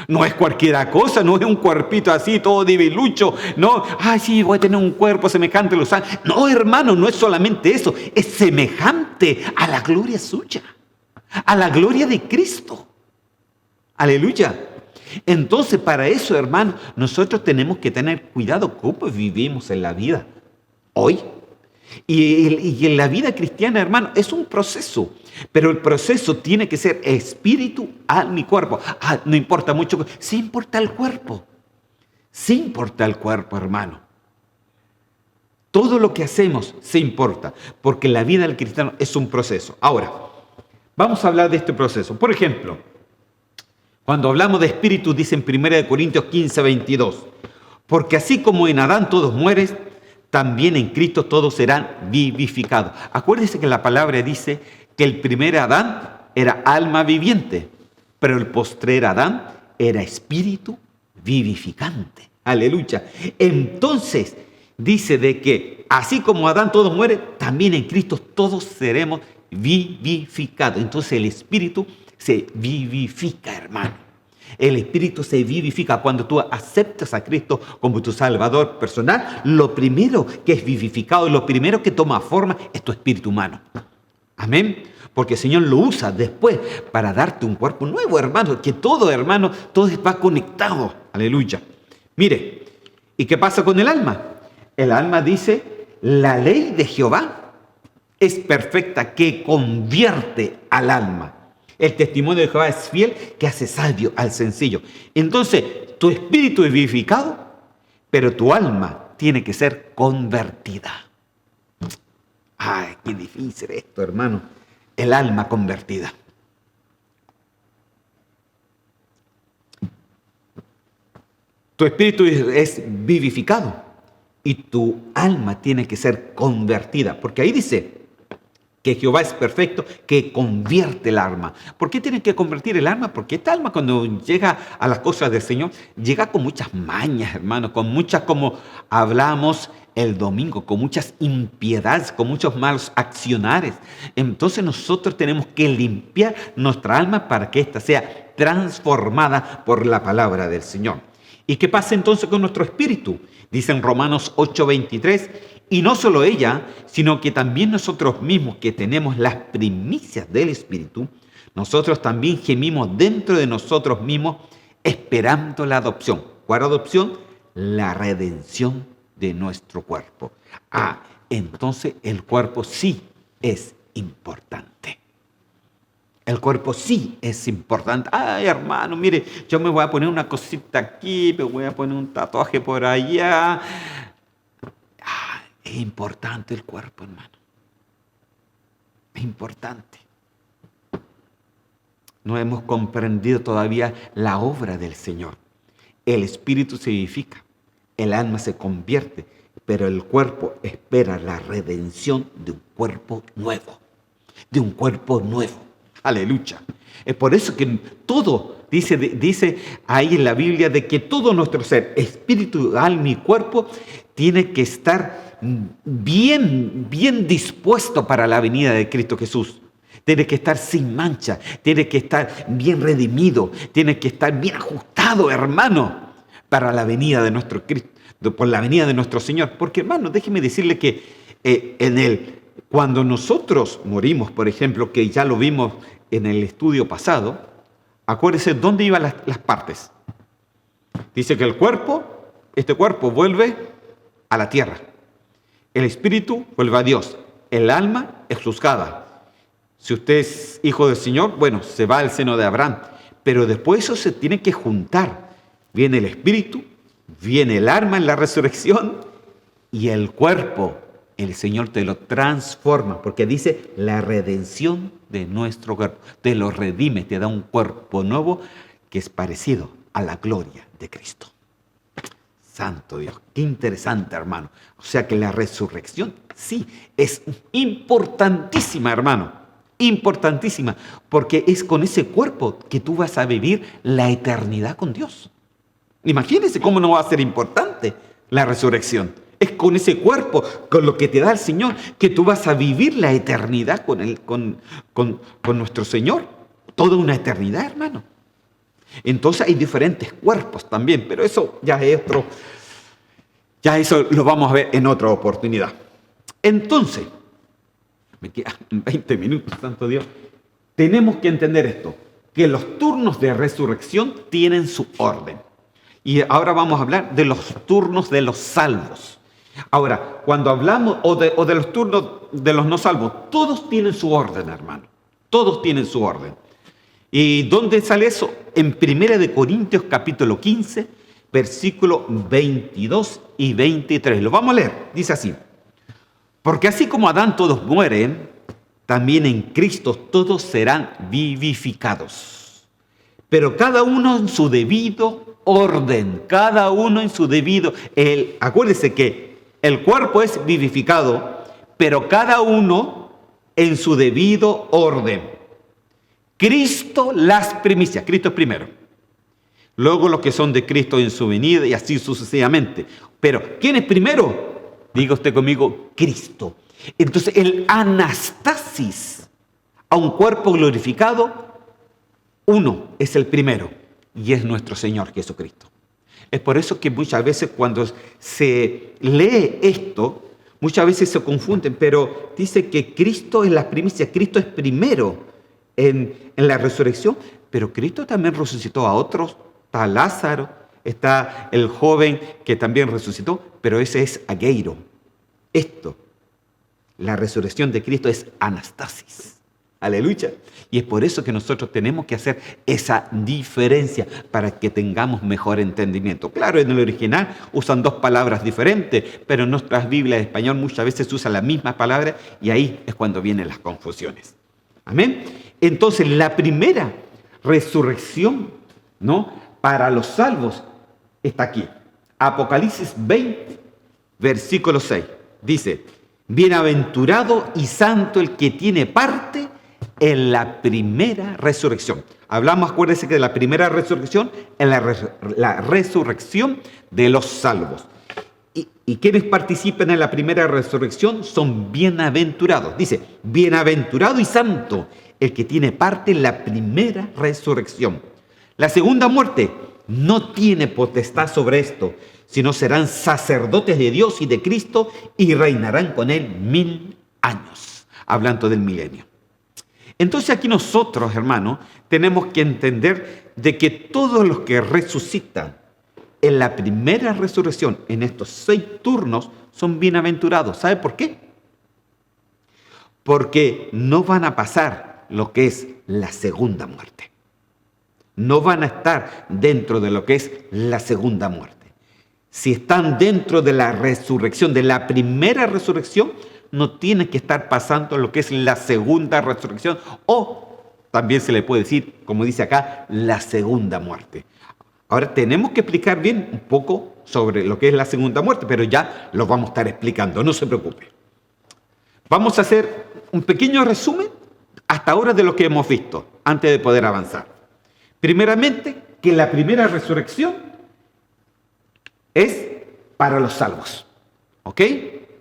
No es cualquiera cosa, no es un cuerpito así, todo debilucho. No, ay, sí, voy a tener un cuerpo semejante a los ángeles. No, hermano, no es solamente eso. Es semejante a la gloria suya, a la gloria de Cristo. Aleluya. Entonces, para eso, hermano, nosotros tenemos que tener cuidado cómo vivimos en la vida hoy. Y en la vida cristiana, hermano, es un proceso. Pero el proceso tiene que ser espíritu, alma y cuerpo. No importa mucho. Sí importa el cuerpo. Sí importa el cuerpo, hermano. Todo lo que hacemos se importa. Porque la vida del cristiano es un proceso. Ahora, vamos a hablar de este proceso. Por ejemplo, cuando hablamos de espíritu, dice en 1 Corintios 15, 22. Porque así como en Adán todos mueren, también en Cristo todos serán vivificados. Acuérdense que la palabra dice que el primer Adán era alma viviente, pero el postrer Adán era espíritu vivificante. Aleluya. Entonces, dice de que así como Adán todos mueren, también en Cristo todos seremos vivificados. Entonces el espíritu se vivifica, hermano. El espíritu se vivifica cuando tú aceptas a Cristo como tu Salvador personal. Lo primero que es vivificado, lo primero que toma forma es tu espíritu humano. Amén. Porque el Señor lo usa después para darte un cuerpo nuevo, hermano. Que todo, hermano, todo va conectado. Aleluya. Mire, ¿y qué pasa con el alma? El alma dice, la ley de Jehová es perfecta, que convierte al alma. El testimonio de Jehová es fiel, que hace sabio al sencillo. Entonces, tu espíritu es vivificado, pero tu alma tiene que ser convertida. Ay, qué difícil esto, hermano. El alma convertida. Tu espíritu es vivificado y tu alma tiene que ser convertida. Porque ahí dice que Jehová es perfecto, que convierte el alma. ¿Por qué tiene que convertir el alma? Porque esta alma cuando llega a las cosas del Señor, llega con muchas mañas, hermano, con muchas, como hablamos el domingo, con muchas impiedades, con muchos malos accionares. Entonces nosotros tenemos que limpiar nuestra alma para que ésta sea transformada por la palabra del Señor. ¿Y qué pasa entonces con nuestro espíritu? Dice en Romanos 8:23, y no solo ella, sino que también nosotros mismos que tenemos las primicias del Espíritu, nosotros también gemimos dentro de nosotros mismos esperando la adopción. ¿Cuál adopción? La redención de nuestro cuerpo. Entonces el cuerpo sí es importante. El cuerpo sí es importante. Ay, hermano, mire, yo me voy a poner una cosita aquí, me voy a poner un tatuaje por allá. Es importante el cuerpo, hermano. Es importante. No hemos comprendido todavía la obra del Señor. El espíritu se vivifica, el alma se convierte, pero el cuerpo espera la redención de un cuerpo nuevo. De un cuerpo nuevo. Aleluya. Es por eso que todo, dice ahí en la Biblia, de que todo nuestro ser, espíritu, alma y cuerpo, tiene que estar bien dispuesto para la venida de Cristo Jesús. Tiene que estar sin mancha, tiene que estar bien redimido, tiene que estar bien ajustado, hermano, para la venida de nuestro Cristo, por la venida de nuestro Señor. Porque, hermano, déjeme decirle que cuando nosotros morimos, por ejemplo, que ya lo vimos en el estudio pasado, acuérdese dónde iban las partes. Dice que el cuerpo, este cuerpo vuelve a la tierra. El espíritu vuelve a Dios. El alma es juzgada. Si usted es hijo del Señor, bueno, se va al seno de Abraham. Pero después eso se tiene que juntar. Viene el espíritu, viene el alma en la resurrección y el cuerpo, el Señor te lo transforma. Porque dice la redención de nuestro cuerpo. Te lo redime, te da un cuerpo nuevo que es parecido a la gloria de Cristo. Santo Dios, qué interesante, hermano. O sea que la resurrección, sí, es importantísima, hermano. Importantísima, porque es con ese cuerpo que tú vas a vivir la eternidad con Dios. Imagínense cómo no va a ser importante la resurrección. Es con ese cuerpo, con lo que te da el Señor, que tú vas a vivir la eternidad con nuestro Señor. Toda una eternidad, hermano. Entonces hay diferentes cuerpos también, pero eso ya es otro, ya eso lo vamos a ver en otra oportunidad. Entonces, me quedan 20 minutos, santo Dios. Tenemos que entender esto, que los turnos de resurrección tienen su orden. Y ahora vamos a hablar de los turnos de los salvos. Ahora, cuando hablamos o de los turnos de los no salvos, todos tienen su orden, hermano. Todos tienen su orden. ¿Y dónde sale eso? En 1 Corintios capítulo 15, versículos 22 y 23. Lo vamos a leer. Dice así. Porque así como Adán todos mueren, también en Cristo todos serán vivificados. Pero cada uno en su debido orden, cada uno en su debido. Acuérdese que el cuerpo es vivificado, pero cada uno en su debido orden. Cristo las primicias, Cristo es primero. Luego los que son de Cristo en su venida y así sucesivamente. Pero, ¿quién es primero? Diga usted conmigo, Cristo. Entonces, el anastasis a un cuerpo glorificado, uno es el primero y es nuestro Señor Jesucristo. Es por eso que muchas veces cuando se lee esto, muchas veces se confunden, pero dice que Cristo es la primicia, Cristo es primero en la resurrección, pero Cristo también resucitó a otros, está Lázaro, está el joven que también resucitó, pero ese es ageiro. Esto, la resurrección de Cristo es anastasis. Aleluya. Y es por eso que nosotros tenemos que hacer esa diferencia para que tengamos mejor entendimiento. Claro, en el original usan dos palabras diferentes, pero en nuestras Biblias de español muchas veces usan la misma palabra y ahí es cuando vienen las confusiones. Amén. Entonces, la primera resurrección, ¿no?, para los salvos está aquí. Apocalipsis 20, versículo 6. Dice, bienaventurado y santo el que tiene parte en la primera resurrección. Hablamos, acuérdense que de la primera resurrección es la resurrección de los salvos. ¿Y quienes participan en la primera resurrección son bienaventurados? Dice, bienaventurado y santo el que tiene parte en la primera resurrección. La segunda muerte no tiene potestad sobre esto, sino serán sacerdotes de Dios y de Cristo y reinarán con él 1000 años. Hablando del milenio. Entonces aquí nosotros, hermanos, tenemos que entender de que todos los que resucitan en la primera resurrección, en estos 6 turnos, son bienaventurados. ¿Sabe por qué? Porque no van a pasar lo que es la segunda muerte. No van a estar dentro de lo que es la segunda muerte. Si están dentro de la resurrección, de la primera resurrección, no tienen que estar pasando lo que es la segunda resurrección o también se le puede decir, como dice acá, la segunda muerte. Ahora tenemos que explicar bien un poco sobre lo que es la segunda muerte, pero ya lo vamos a estar explicando, no se preocupe. Vamos a hacer un pequeño resumen hasta ahora de lo que hemos visto, antes de poder avanzar. Primeramente, que la primera resurrección es para los salvos, ¿ok?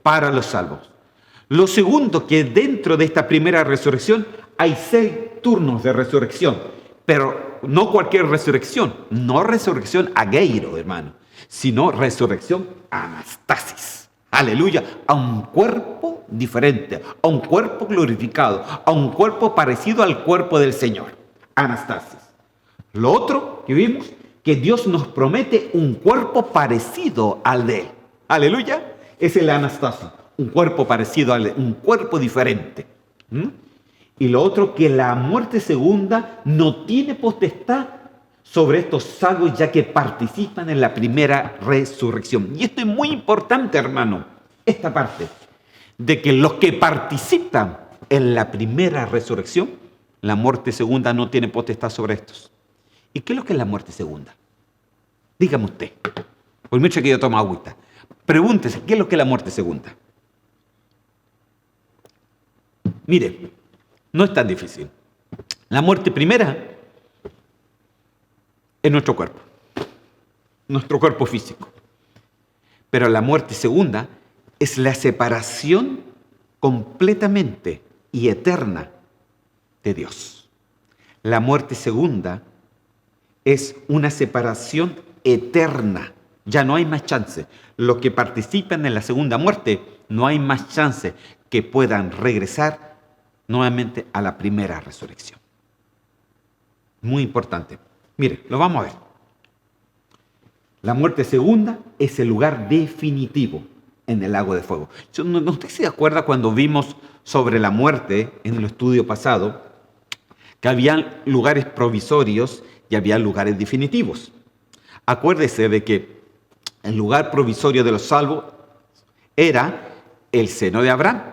Para los salvos. Lo segundo, que dentro de esta primera resurrección hay 6 turnos de resurrección, pero no cualquier resurrección, no resurrección ageiro, hermano, sino resurrección anastasis. Aleluya, a un cuerpo diferente, a un cuerpo glorificado, a un cuerpo parecido al cuerpo del Señor. Anastasis. Lo otro que vimos, que Dios nos promete un cuerpo parecido al de Él. Aleluya, es el anastasis. Un cuerpo parecido a Él, un cuerpo diferente. Y lo otro, que la muerte segunda no tiene potestad sobre estos salvos, ya que participan en la primera resurrección. Y esto es muy importante, hermano, esta parte, de que los que participan en la primera resurrección, la muerte segunda no tiene potestad sobre estos. ¿Y qué es lo que es la muerte segunda? Dígame usted, por mucho que yo tomo agüita, pregúntese, ¿qué es lo que es la muerte segunda? Mire, no es tan difícil. La muerte primera es nuestro cuerpo físico. Pero la muerte segunda es la separación completamente y eterna de Dios. La muerte segunda es una separación eterna. Ya no hay más chance. Los que participan en la segunda muerte, no hay más chance que puedan regresar nuevamente a la primera resurrección. Muy importante. Mire, lo vamos a ver. La muerte segunda es el lugar definitivo en el lago de fuego. ¿Usted se acuerda cuando vimos sobre la muerte en el estudio pasado que había lugares provisorios y había lugares definitivos? Acuérdese de que el lugar provisorio de los salvos era el seno de Abraham,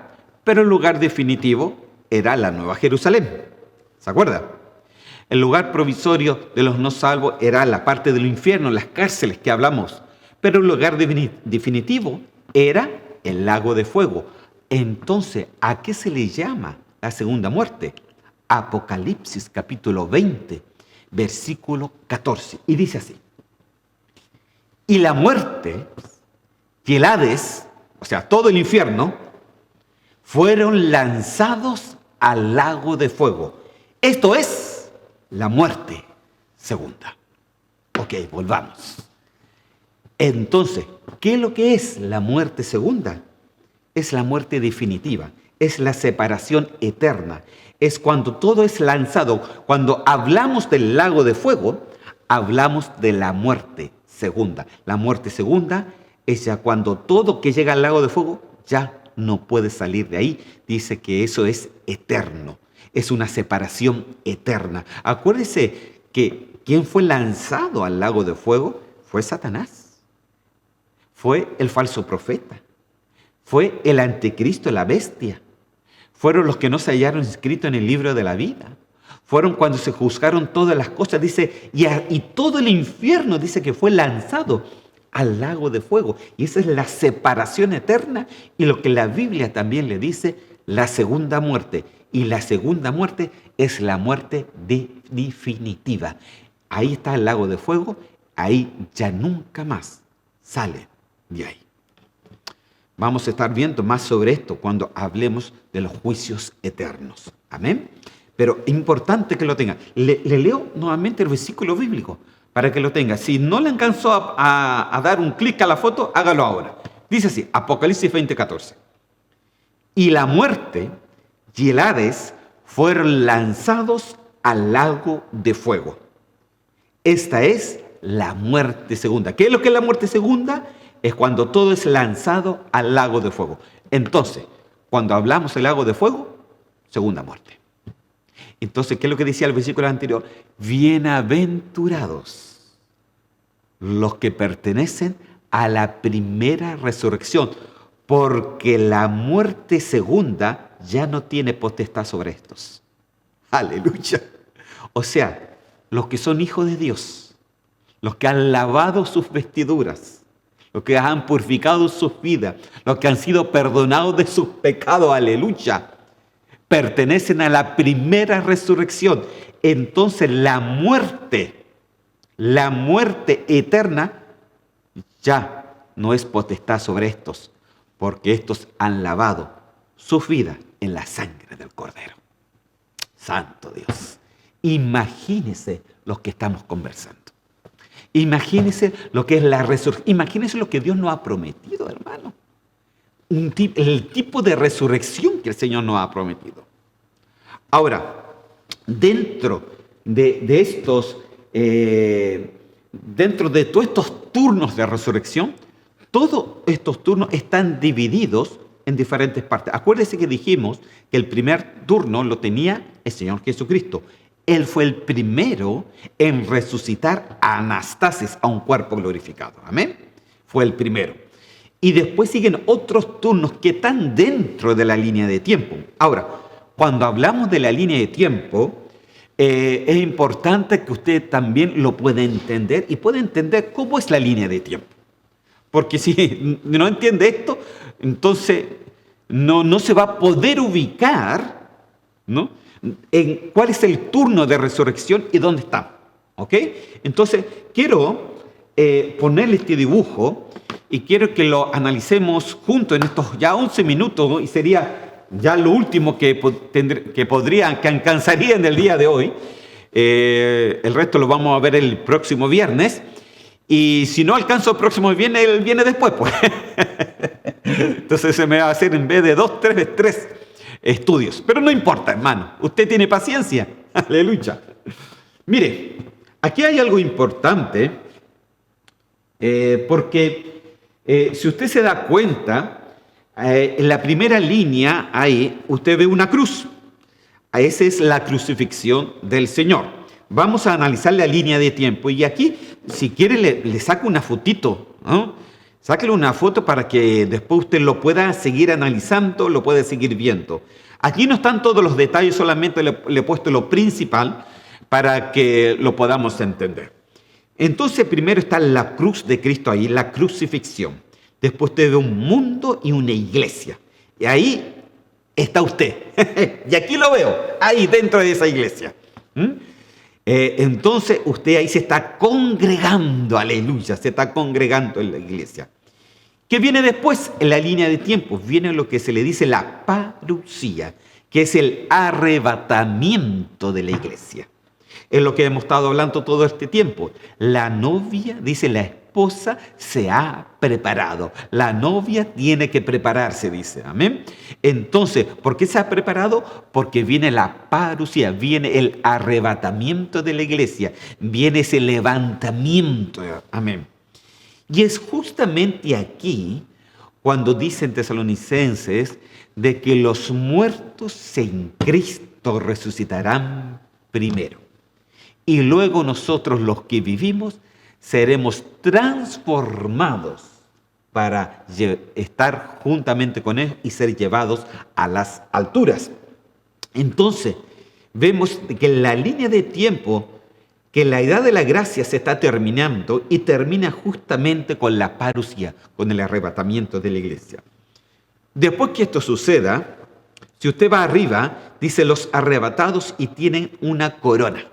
pero el lugar definitivo era la Nueva Jerusalén. ¿Se acuerda? El lugar provisorio de los no salvos era la parte del infierno, las cárceles que hablamos, pero el lugar definitivo era el lago de fuego. Entonces, ¿a qué se le llama la segunda muerte? Apocalipsis capítulo 20, versículo 14. Y dice así: y la muerte y el Hades, o sea, todo el infierno, fueron lanzados al lago de fuego. Esto es la muerte segunda. Ok, volvamos. Entonces, ¿qué es lo que es la muerte segunda? Es la muerte definitiva, es la separación eterna, es cuando todo es lanzado. Cuando hablamos del lago de fuego, hablamos de la muerte segunda. La muerte segunda es ya cuando todo que llega al lago de fuego ya no puede salir de ahí. Dice que eso es eterno, es una separación eterna. Acuérdese que ¿quién fue lanzado al lago de fuego? Fue Satanás, fue el falso profeta, fue el anticristo, la bestia. Fueron los que no se hallaron inscritos en el libro de la vida. Fueron cuando se juzgaron todas las cosas, dice, y todo el infierno dice que fue lanzado al lago de fuego. Y esa es la separación eterna y lo que la Biblia también le dice, la segunda muerte. Y la segunda muerte es la muerte definitiva. Ahí está el lago de fuego, ahí ya nunca más sale de ahí. Vamos a estar viendo más sobre esto cuando hablemos de los juicios eternos. Amén. Pero es importante que lo tenga. Le leo nuevamente el versículo bíblico para que lo tenga. Si no le alcanzó a dar un clic a la foto, hágalo ahora. Dice así, Apocalipsis 20:14. Y la muerte y el Hades fueron lanzados al lago de fuego. Esta es la muerte segunda. ¿Qué es lo que es la muerte segunda? Es cuando todo es lanzado al lago de fuego. Entonces, cuando hablamos del lago de fuego, segunda muerte. Entonces, ¿qué es lo que decía el versículo anterior? Bienaventurados los que pertenecen a la primera resurrección, porque la muerte segunda ya no tiene potestad sobre estos. Aleluya. O sea, los que son hijos de Dios, los que han lavado sus vestiduras, los que han purificado sus vidas, los que han sido perdonados de sus pecados, aleluya, pertenecen a la primera resurrección. Entonces la muerte eterna ya no es potestad sobre estos, porque estos han lavado sus vidas en la sangre del Cordero. Santo Dios. Imagínense lo que estamos conversando. Imagínense lo que es la resurrección. Imagínense lo que Dios nos ha prometido, hermano. El tipo de resurrección que el Señor nos ha prometido. Ahora, dentro de todos estos turnos de resurrección, todos estos turnos están divididos en diferentes partes. Acuérdense que dijimos que el primer turno lo tenía el Señor Jesucristo. Él fue el primero en resucitar a Anastasis, a un cuerpo glorificado. Amén. Fue el primero. Y después siguen otros turnos que están dentro de la línea de tiempo. Ahora, cuando hablamos de la línea de tiempo, es importante que usted también lo pueda entender y pueda entender cómo es la línea de tiempo. Porque si no entiende esto, entonces no se va a poder ubicar, ¿no?, en cuál es el turno de resurrección y dónde está. ¿Ok? Entonces, quiero ponerle este dibujo y quiero que lo analicemos juntos en estos ya 11 minutos, y sería ya lo último que alcanzaría en el día de hoy. El resto lo vamos a ver el próximo viernes. Y si no alcanzo el próximo viernes, el viernes después, pues. Entonces se me va a hacer en vez de 2, 3 estudios. Pero no importa, hermano. Usted tiene paciencia. Aleluya. Mire, aquí hay algo importante. Porque si usted se da cuenta, en la primera línea ahí usted ve una cruz. Esa es la crucifixión del Señor. Vamos a analizar la línea de tiempo. Y aquí, si quiere, le saco una fotito, ¿no? Sáquele una foto para que después usted lo pueda seguir analizando, lo pueda seguir viendo. Aquí no están todos los detalles, solamente le he puesto lo principal para que lo podamos entender. Entonces, primero está la cruz de Cristo ahí, la crucifixión. Después usted ve un mundo y una iglesia. Y ahí está usted. Y aquí lo veo, ahí dentro de esa iglesia. Entonces usted ahí se está congregando, aleluya, se está congregando en la iglesia. ¿Qué viene después? En la línea de tiempo viene lo que se le dice la parusía, que es el arrebatamiento de la iglesia. Es lo que hemos estado hablando todo este tiempo. La novia, dice la esposa, se ha preparado. La novia tiene que prepararse, dice. Amén. Entonces, ¿por qué se ha preparado? Porque viene la parusía, viene el arrebatamiento de la iglesia, viene ese levantamiento. Amén. Y es justamente aquí cuando dicen Tesalonicenses de que los muertos en Cristo resucitarán primero. Y luego nosotros los que vivimos seremos transformados para estar juntamente con Él y ser llevados a las alturas. Entonces, vemos que en la línea de tiempo, que la edad de la gracia se está terminando y termina justamente con la parusía, con el arrebatamiento de la iglesia. Después que esto suceda, si usted va arriba, dice los arrebatados y tienen una corona.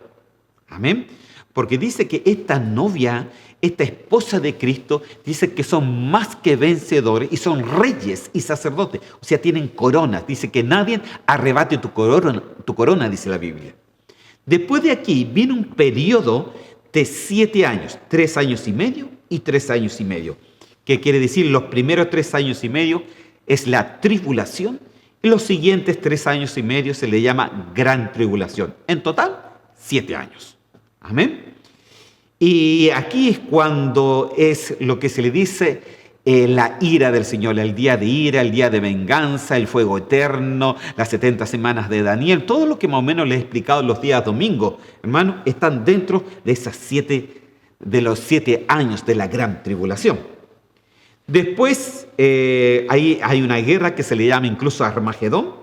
Amén. Porque dice que esta novia, esta esposa de Cristo, dice que son más que vencedores y son reyes y sacerdotes. O sea, tienen coronas. Dice que nadie arrebate tu corona, dice la Biblia. Después de aquí viene un periodo de 7 años, 3 años y medio y 3 años y medio. ¿Qué quiere decir? Los primeros 3 años y medio es la tribulación y los siguientes 3 años y medio se le llama gran tribulación. En total, 7 años. Amén. Y aquí es cuando es lo que se le dice la ira del Señor, el día de ira, el día de venganza, el fuego eterno, las 70 semanas de Daniel, todo lo que más o menos les he explicado los días domingos, hermanos, están dentro de los 7 años de la gran tribulación. Después hay una guerra que se le llama incluso Armagedón,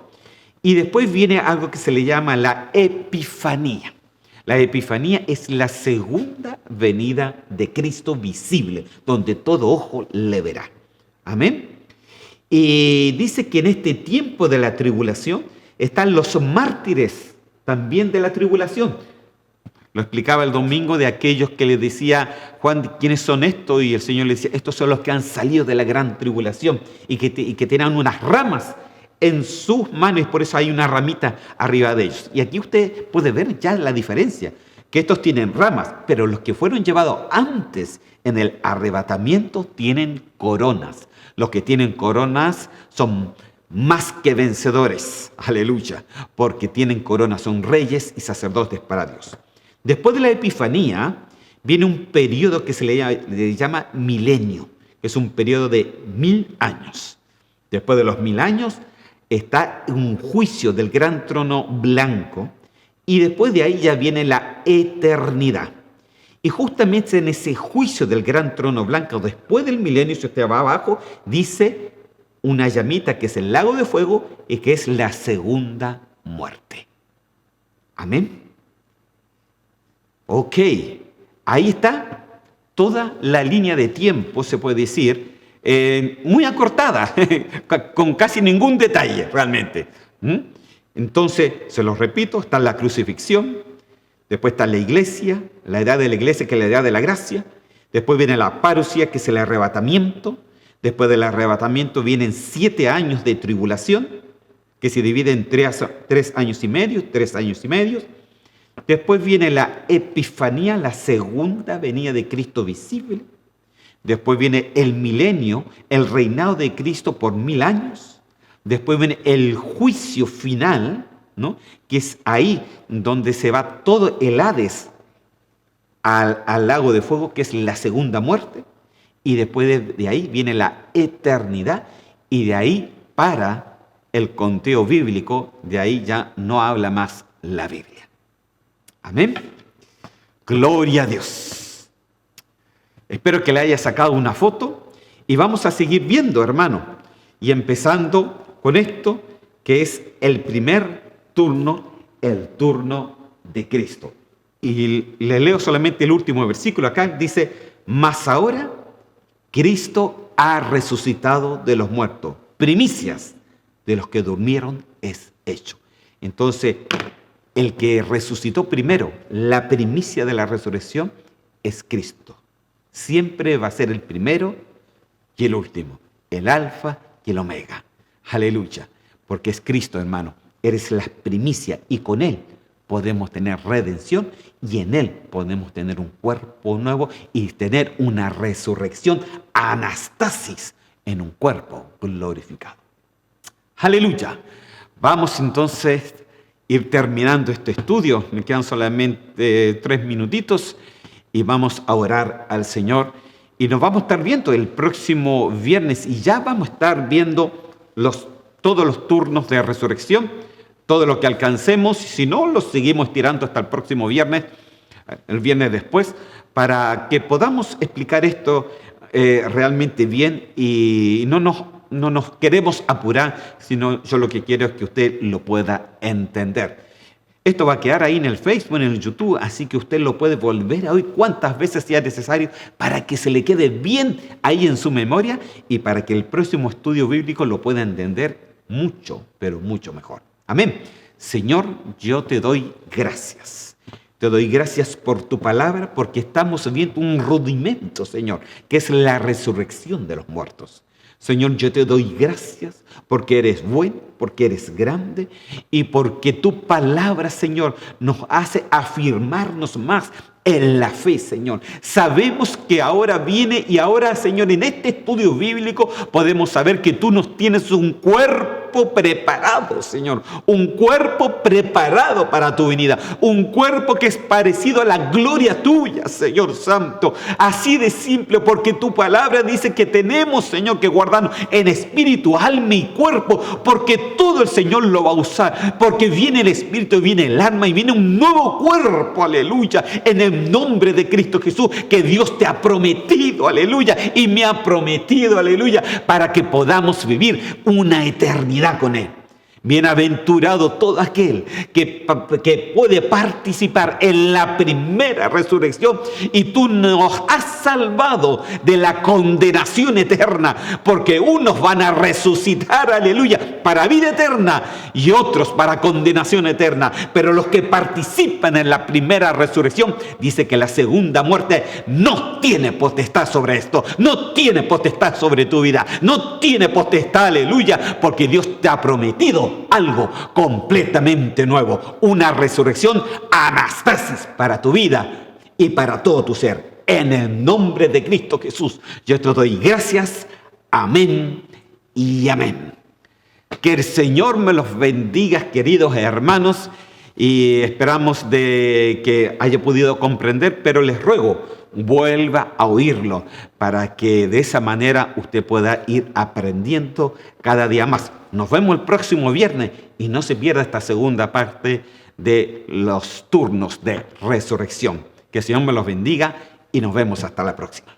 y después viene algo que se le llama la Epifanía. La Epifanía es la segunda venida de Cristo visible, donde todo ojo le verá. Amén. Y dice que en este tiempo de la tribulación están los mártires también de la tribulación. Lo explicaba el domingo de aquellos que le decía, Juan, ¿quiénes son estos? Y el Señor le decía, estos son los que han salido de la gran tribulación y que tenían unas ramas en sus manos, y por eso hay una ramita arriba de ellos. Y aquí usted puede ver ya la diferencia, que estos tienen ramas, pero los que fueron llevados antes en el arrebatamiento tienen coronas. Los que tienen coronas son más que vencedores, aleluya, porque tienen coronas, son reyes y sacerdotes para Dios. Después de la Epifanía viene un periodo que se le llama milenio, que es un periodo de 1000 años. Después de los 1000 años está un juicio del gran trono blanco y después de ahí ya viene la eternidad. Y justamente en ese juicio del gran trono blanco, después del milenio, si usted va abajo, dice una llamita que es el lago de fuego y que es la segunda muerte. Amén. Ok, ahí está toda la línea de tiempo, se puede decir, muy acortada, con casi ningún detalle realmente. Entonces, se los repito, está la crucifixión, después está la iglesia, la edad de la iglesia que es la edad de la gracia, después viene la parusía que es el arrebatamiento, después del arrebatamiento vienen 7 años de tribulación que se divide en 3 años y medio, 3 años y medio, Después viene la Epifanía, la segunda venida de Cristo visible. Después viene el milenio, el reinado de Cristo por 1000 años. Después viene el juicio final, ¿no? Que es ahí donde se va todo el Hades al lago de fuego, que es la segunda muerte. Y después de ahí viene la eternidad. Y de ahí para el conteo bíblico, de ahí ya no habla más la Biblia. Amén. Gloria a Dios. Espero que le haya sacado una foto y vamos a seguir viendo, hermano. Y empezando con esto, que es el primer turno, el turno de Cristo. Y le leo solamente el último versículo acá. Dice, mas ahora Cristo ha resucitado de los muertos. Primicias de los que durmieron es hecho. Entonces, el que resucitó primero, la primicia de la resurrección, es Cristo. Siempre va a ser el primero y el último, el alfa y el omega. Aleluya, porque es Cristo, hermano. Eres la primicia y con Él podemos tener redención y en Él podemos tener un cuerpo nuevo y tener una resurrección, anastasis, en un cuerpo glorificado. Aleluya. Vamos entonces a ir terminando este estudio. Me quedan solamente 3 minutitos y vamos a orar al Señor. Y nos vamos a estar viendo el próximo viernes y ya vamos a estar viendo todos los turnos de resurrección, todo lo que alcancemos. Si no, los seguimos tirando hasta el próximo viernes, el viernes después, para que podamos explicar esto realmente bien y no nos queremos apurar, sino yo lo que quiero es que usted lo pueda entender. Esto va a quedar ahí en el Facebook, en el YouTube, así que usted lo puede volver a oír cuantas veces sea necesario para que se le quede bien ahí en su memoria y para que el próximo estudio bíblico lo pueda entender mucho, pero mucho mejor. Amén. Señor, yo te doy gracias. Te doy gracias por tu palabra, porque estamos viendo un rudimento, Señor, que es la resurrección de los muertos. Señor, yo te doy gracias porque eres bueno, porque eres grande y porque tu palabra, Señor, nos hace afirmarnos más en la fe, Señor. Sabemos que ahora viene y ahora, Señor, en este estudio bíblico podemos saber que tú nos tienes un cuerpo preparado, Señor. Un cuerpo preparado para tu venida. Un cuerpo que es parecido a la gloria tuya, Señor Santo. Así de simple, porque tu palabra dice que tenemos, Señor, que guardarnos en espíritu, alma y cuerpo, porque todo el Señor lo va a usar. Porque viene el espíritu, viene el alma y viene un nuevo cuerpo, aleluya, en el nombre de Cristo Jesús, que Dios te ha prometido, aleluya, y me ha prometido, aleluya, para que podamos vivir una eternidad con Él. Bienaventurado todo aquel que puede participar en la primera resurrección y tú nos has salvado de la condenación eterna, porque unos van a resucitar, aleluya, para vida eterna y otros para condenación eterna. Pero los que participan en la primera resurrección, dice que la segunda muerte no tiene potestad sobre esto, no tiene potestad sobre tu vida, no tiene potestad, aleluya, porque Dios te ha prometido algo completamente nuevo, una resurrección, anastasis para tu vida y para todo tu ser. En el nombre de Cristo Jesús, yo te doy gracias. Amén y amén. Que el Señor me los bendiga, queridos hermanos, y esperamos de que haya podido comprender, pero les ruego, vuelva a oírlo para que de esa manera usted pueda ir aprendiendo cada día más. Nos vemos el próximo viernes y no se pierda esta segunda parte de los turnos de resurrección. Que el Señor me los bendiga y nos vemos hasta la próxima.